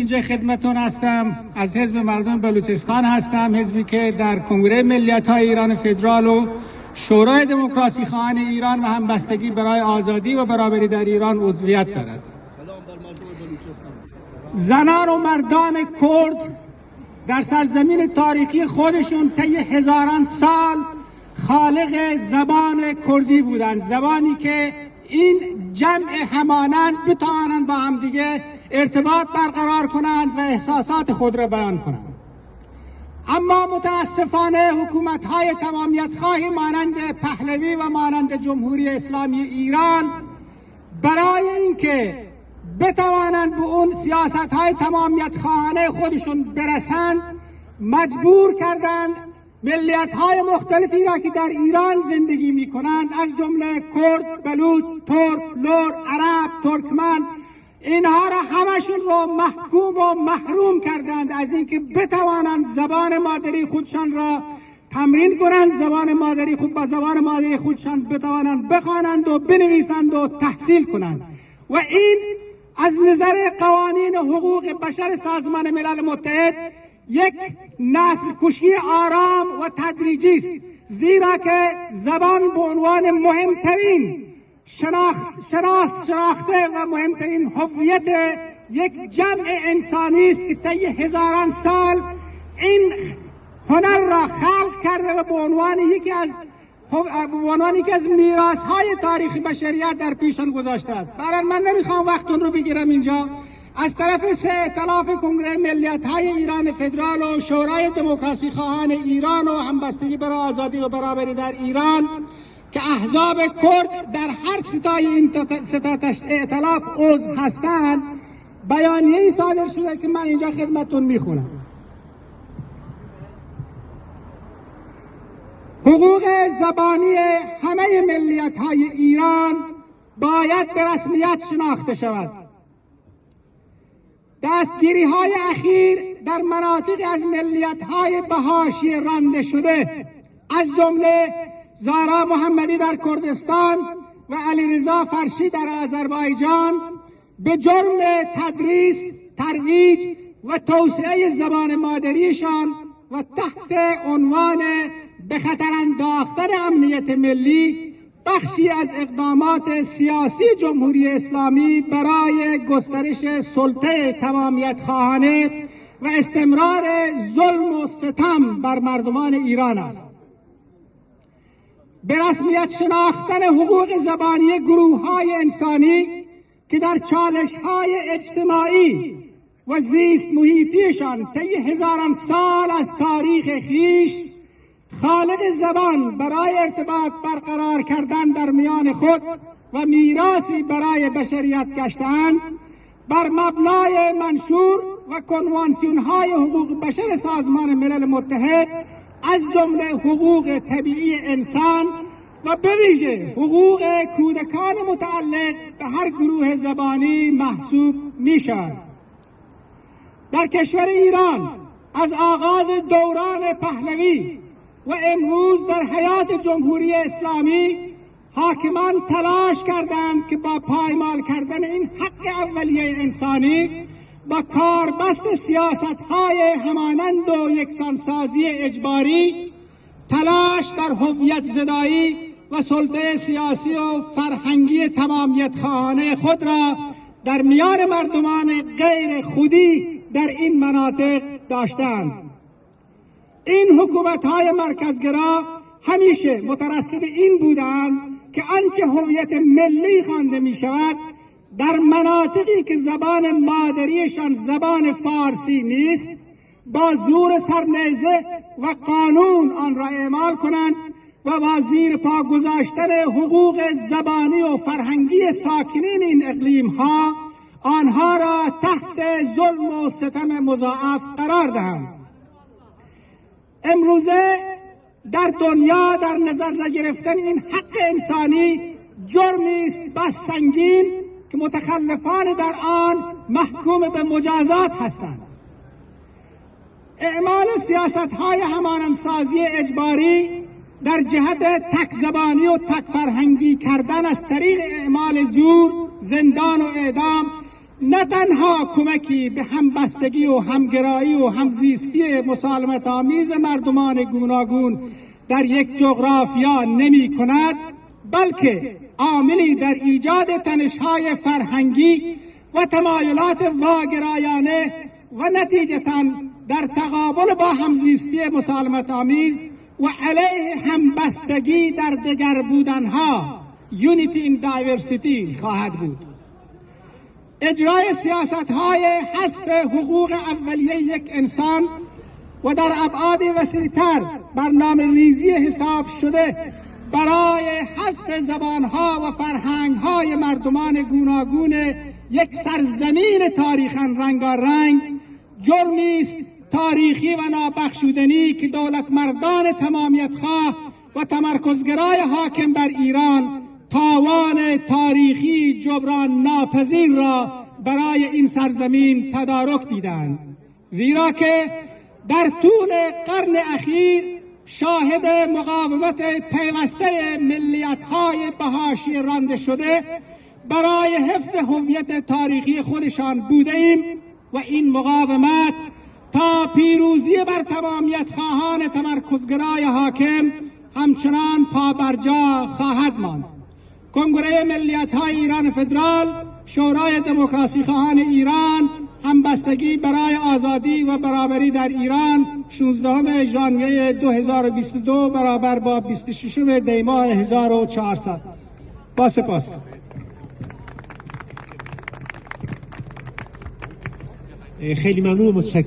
اینجا خدمتون هستم. از حزب مردم بلوچستان هستم، حزبی که در کنگره ملیت‌های ایران فدرال و شورای دموکراسی خواهان ایران و همبستگی برای آزادی و برابری در ایران عضویت دارد. زنان و مردان کرد در سرزمین تاریخی خودشون طی هزاران سال خالق زبان کردی بودند، زبانی که این جمع همانند بتوانند با هم دیگه ارتباط برقرار کنند و احساسات خود را بیان کنند. اما متاسفانه حکومت‌های تمامیت‌خواهی مانند پهلوی و مانند جمهوری اسلامی ایران برای اینکه بتوانند به اون سیاست‌های تمامیت‌خواهانه خودشون برسند مجبور کردند ملیت‌های مختلفی را که در ایران زندگی می‌کنند از جمله کرد، بلوچ، ترک، لر، عرب، ترکمن، اینها را همشون رو محکوم و محروم کردند از اینکه بتوانند زبان مادری خودشان را تمرین کنند، زبان مادری خود با زبان مادری خودشان بتوانند بخوانند و بنویسند و تحصیل کنند. و این از نظر قوانین حقوق بشر سازمان ملل متحد یک نسل کشی آرام و تدریجی است، زیرا که زبان به عنوان مهمترین شناخته و مهمترین هویت یک جمع انسانی است که طی هزاران سال این هنر را خلق کرده و به عنوان یکی از میراث‌های تاریخ بشریت در پیشان گذاشته است. برای من نمیخوام وقتون رو بگیرم اینجا. از طرف سه ائتلاف کنگره ملیت‌های ایران فدرال و شورای دموکراسی خواهان ایران و همبستگی برای آزادی و برابری در ایران که احزاب کرد در هر ستای این ائتلاف عضو هستند، بیانیه‌ای صادر شده که من اینجا خدمتتون میخونم. حقوق زبانی همه ملیت‌های ایران باید به رسمیت شناخته شود. دستگیری‌های اخیر در مناطق از ملیت‌های به حاشیه رانده شده از جمله زارا محمدی در کردستان و علیرضا فرشی در آذربایجان به جرم تدریس، ترویج و توسعه زبان مادریشان و تحت عنوان به خطر انداختن امنیت ملی بخشی از اقدامات سیاسی جمهوری اسلامی برای گسترش سلطه تمامیت خواهانه و استمرار ظلم و ستم بر مردمان ایران است. به رسمیت شناختن حقوق زبانی گروه‌های انسانی که در چالش‌های اجتماعی و زیست محیطیشان طی هزاران سال از تاریخ خویش خالق زبان برای ارتباط برقرار کردن در میان خود و میراثی برای بشریت گشته‌اند، بر مبنای منشور و کنوانسیون‌های حقوق بشر سازمان ملل متحد از جمله حقوق طبیعی انسان و به ویژه حقوق کودکان متعلق به هر گروه زبانی محسوب می‌شود. در کشور ایران از آغاز دوران پهلوی و امروز در حیات جمهوری اسلامی حاکمان تلاش کردند که با پایمال کردن این حق اولیه انسانی با کاربست سیاست‌های همانند و یکسانسازی اجباری تلاش بر هویت زدایی و سلطه سیاسی و فرهنگی تمامیت خواهانه خود را در میان مردمان غیر خودی در این مناطق داشتند. این حکومت‌های مرکزگرا همیشه مترصد این بودند که آنچه هویت ملی خوانده می شود در مناطقی که زبان مادریشان زبان فارسی نیست با زور سرنیزه و قانون آن را اعمال کنند و با زیر پا گذاشتن حقوق زبانی و فرهنگی ساکنین این اقلیم‌ها آنها را تحت ظلم و ستم مضاعف قرار دهند. امروزه در دنیا در نظر نگرفتن این حق انسانی جرمی است بس سنگین که متخلفان در آن محکوم به مجازات هستند. اعمال سیاست‌های همانندسازی اجباری در جهت تک زبانی و تک فرهنگی کردن از طریق اعمال زور، زندان و اعدام نه تنها کمکی به همبستگی و همگرایی و همزیستی مسالمت آمیز مردمان گوناگون در یک جغرافیا نمی کند، بلکه عاملی در ایجاد تنش‌های فرهنگی و تمایلات واگرایانه و نتیجتاً در تقابل با همزیستی مسالمت آمیز و علیه همبستگی در دگر بودنها Unity in Diversity خواهد بود. اجرای سیاست‌های حذف حقوق اولیه یک انسان و در ابعاد وسیع‌تر برنامه‌ریزی حساب شده برای حذف زبان‌ها و فرهنگ‌های مردمان گوناگون یک سرزمین تاریخاً رنگارنگ جرمی است تاریخی و نابخشودنی که دولتمردان تمامیت‌خواه و تمرکزگرای حاکم بر ایران تاوان تاریخی جبران ناپذیر را برای این سرزمین تدارک دیدند، زیرا که در طول قرن اخیر شاهد مقاومت پیوسته ملیت‌های به حاشیه رانده شده برای حفظ هویت تاریخی خودشان بوده ایم و این مقاومت تا پیروزی بر تمامیت خواهان تمرکزگرای حاکم همچنان پابرجا خواهد ماند. کنگره ملیت‌های ایران فدرال، شورای دموکراسی خواهان ایران، همبستگی برای آزادی و برابری در ایران، 16 ژانویه 2022 برابر با 26 دی ماه 1400. با سپاس. خیلی ممنون و متشکرم.